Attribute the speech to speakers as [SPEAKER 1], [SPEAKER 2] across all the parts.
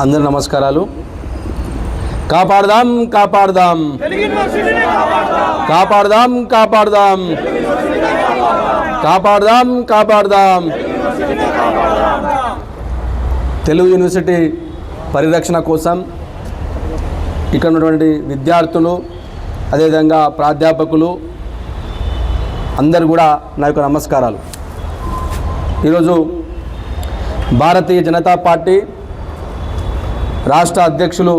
[SPEAKER 1] అందరి నమస్కారాలు. కాపాడదాం కాపాడదాం కాపాడదాం కాపాడదాం కాపాడదాం కాపాడదాం తెలుగు యూనివర్సిటీ పరిరక్షణ కోసం ఇక్కడ ఉన్నటువంటి విద్యార్థులు అదేవిధంగా ప్రాధ్యాపకులు అందరూ కూడా నా యొక్క నమస్కారాలు. ఈరోజు భారతీయ జనతా పార్టీ రాష్ట్ర అధ్యక్షులు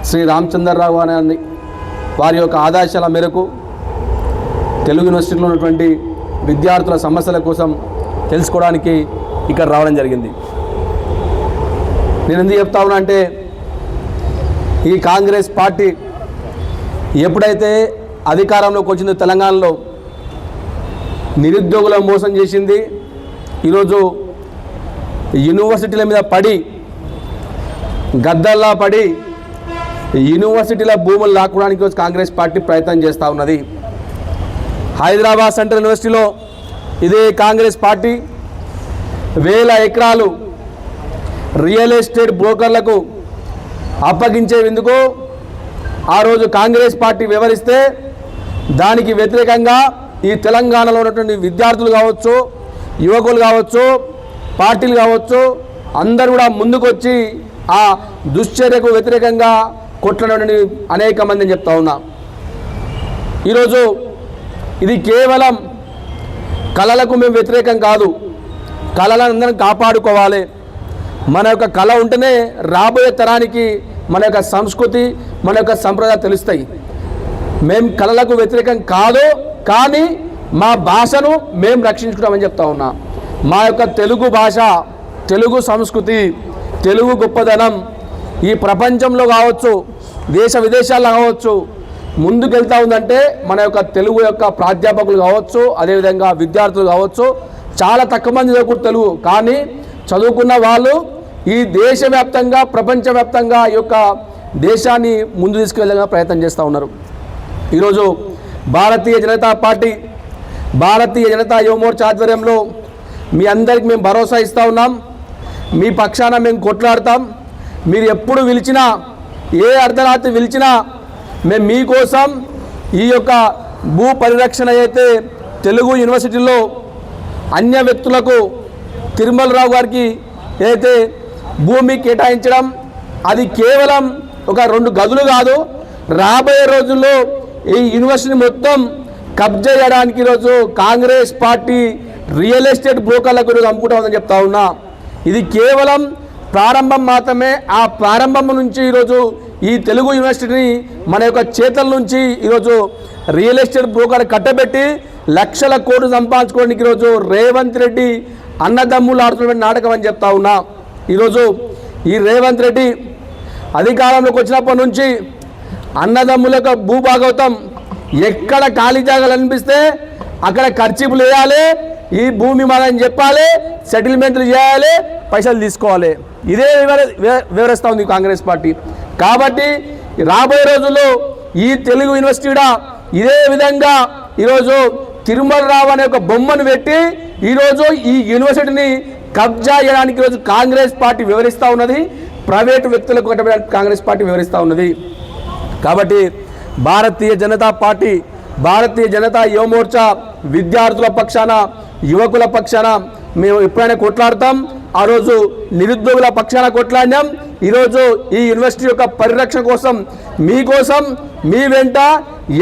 [SPEAKER 1] శ్రీ రామచంద్రరావు గారి వారి యొక్క ఆదేశాల మేరకు తెలుగు యూనివర్సిటీలో ఉన్నటువంటి విద్యార్థుల సమస్యల కోసం తెలుసుకోవడానికి ఇక్కడ రావడం జరిగింది. నేను ఎందుకు చెప్తా ఉన్నా అంటే, ఈ కాంగ్రెస్ పార్టీ ఎప్పుడైతే అధికారంలోకి వచ్చిందో తెలంగాణలో నిరుద్యోగులను మోసం చేసింది. ఈరోజు యూనివర్సిటీల మీద పడి గద్దల్లా పడి యూనివర్సిటీల భూములు లాక్కోవడానికి కాంగ్రెస్ పార్టీ ప్రయత్నం చేస్తూ ఉన్నది. హైదరాబాద్ సెంట్రల్ యూనివర్సిటీలో ఇదే కాంగ్రెస్ పార్టీ వేల ఎకరాలు రియల్ ఎస్టేట్ బ్రోకర్లకు అప్పగించేందుకు ఆ రోజు కాంగ్రెస్ పార్టీ వివరిస్తే దానికి వ్యతిరేకంగా ఈ తెలంగాణలో ఉన్నటువంటి విద్యార్థులు కావచ్చు, యువకులు కావచ్చు, పార్టీలు కావచ్చు, అందరూ కూడా ముందుకొచ్చి ఆ దుశ్చర్యకు వ్యతిరేకంగా కొట్లాడని అనేక మందిని చెప్తా ఉన్నా. ఈరోజు ఇది కేవలం కళలకు మేము వ్యతిరేకం కాదు. కళలను అందరం కాపాడుకోవాలి. మన యొక్క కళ ఉంటేనే రాబోయే తరానికి మన యొక్క సంస్కృతి, మన యొక్క సంప్రదాయాలు తెలుస్తాయి. మేము కళలకు వ్యతిరేకం కాదు, కానీ మా భాషను మేము రక్షించుకుంటామని చెప్తా ఉన్నా. మా యొక్క తెలుగు భాష, తెలుగు సంస్కృతి, తెలుగు గొప్పదనం ఈ ప్రపంచంలో కావచ్చు, దేశ విదేశాల్లో కావచ్చు ముందుకెళ్తా ఉందంటే మన యొక్క తెలుగు యొక్క ప్రాధ్యాపకులు కావచ్చు, అదేవిధంగా విద్యార్థులు కావచ్చు. చాలా తక్కువ మంది చదువుకుంటారు తెలుగు, కానీ చదువుకున్న వాళ్ళు ఈ దేశవ్యాప్తంగా, ప్రపంచవ్యాప్తంగా ఈ యొక్క దేశాన్ని ముందు తీసుకెళ్ళగా ప్రయత్నం చేస్తూ ఉన్నారు. ఈరోజు భారతీయ జనతా పార్టీ, భారతీయ జనతా యువమోర్చా ఆధ్వర్యంలో మీ అందరికి మేము భరోసా ఇస్తూ ఉన్నాం. మీ పక్షాన మేము కొట్లాడతాం. మీరు ఎప్పుడు పిలిచినా, ఏ అర్ధరాత్రి పిలిచినా మేము మీకోసం ఈ యొక్క భూ పరిరక్షణ అయితే తెలుగు యూనివర్సిటీలో అన్య వ్యక్తులకు తిరుమలరావు గారికి ఏదైతే భూమి కేటాయించడం, అది కేవలం ఒక 2 గదులు కాదు, రాబోయే రోజుల్లో ఈ యూనివర్సిటీ మొత్తం కబ్జా చేయడానికి ఈరోజు కాంగ్రెస్ పార్టీ రియల్ ఎస్టేట్ బ్రోకర్లకు ఈరోజు అమ్ముకుంటామని చెప్తా ఉన్నా. ఇది కేవలం ప్రారంభం మాత్రమే. ఆ ప్రారంభం నుంచి ఈరోజు ఈ తెలుగు యూనివర్సిటీని మన యొక్క చేతుల నుంచి ఈరోజు రియల్ ఎస్టేట్ బ్రోకర్ కట్టబెట్టి లక్షల కోట్లు సంపాదించుకోవడానికి ఈరోజు రేవంత్ రెడ్డి అన్నదమ్ములు ఆడుతున్న నాటకం అని చెప్తా ఉన్నా. ఈరోజు ఈ రేవంత్ రెడ్డి అధికారంలోకి వచ్చినప్పటి నుంచి అన్నదమ్ముల యొక్క భూభాగవతం ఎక్కడ ఖాళీ జాగాలు అనిపిస్తే అక్కడ ఖర్చీపులు వేయాలి, ఈ భూమి మనని చెప్పాలి, సెటిల్మెంట్లు చేయాలి, పైసలు తీసుకోవాలి. ఇదే వివరిస్తూ ఉంది కాంగ్రెస్ పార్టీ. కాబట్టి రాబోయే రోజుల్లో ఈ తెలుగు యూనివర్సిటీ కూడా ఇదే విధంగా ఈరోజు తిరుమలరావు అనే ఒక బొమ్మను పెట్టి ఈరోజు ఈ యూనివర్సిటీని కబ్జా చేయడానికి ఈరోజు కాంగ్రెస్ పార్టీ వివరిస్తూ ఉన్నది. ప్రైవేటు వ్యక్తులకు కట్టబెట్టడానికి కాంగ్రెస్ పార్టీ వివరిస్తూ ఉన్నది. కాబట్టి భారతీయ జనతా పార్టీ, భారతీయ జనతా యువమోర్చా విద్యార్థుల పక్షాన, యువకుల పక్షాన మేము ఎప్పుడైనా కొట్లాడతాం. ఆ రోజు నిరుద్యోగుల పక్షాన కొట్లాడినాం. ఈరోజు ఈ యూనివర్సిటీ యొక్క పరిరక్షణ కోసం, మీకోసం, మీ వెంట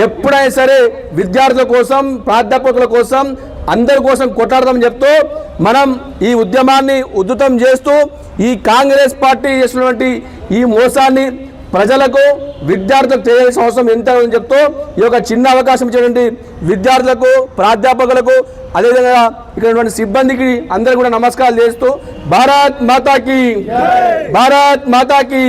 [SPEAKER 1] ఎప్పుడైనా సరే విద్యార్థుల కోసం, ప్రాధ్యాపకుల కోసం, అందరి కోసం కొట్లాడదామని చెప్తూ మనం ఈ ఉద్యమాన్ని ఉధృతం చేస్తూ ఈ కాంగ్రెస్ పార్టీ చేసినటువంటి ఈ మోసాన్ని ప్రజలకు, విద్యార్థులకు తెలియాల్సిన అవసరం ఎంత అని చెప్తూ ఈ యొక్క చిన్న అవకాశం ఇచ్చేటువంటి విద్యార్థులకు, ప్రాధ్యాపకులకు, అదేవిధంగా ఇక్కడ సిబ్బందికి అందరూ కూడా నమస్కారాలు చేస్తూ భారత్ మాతాకి, భారత్ మాతాకి.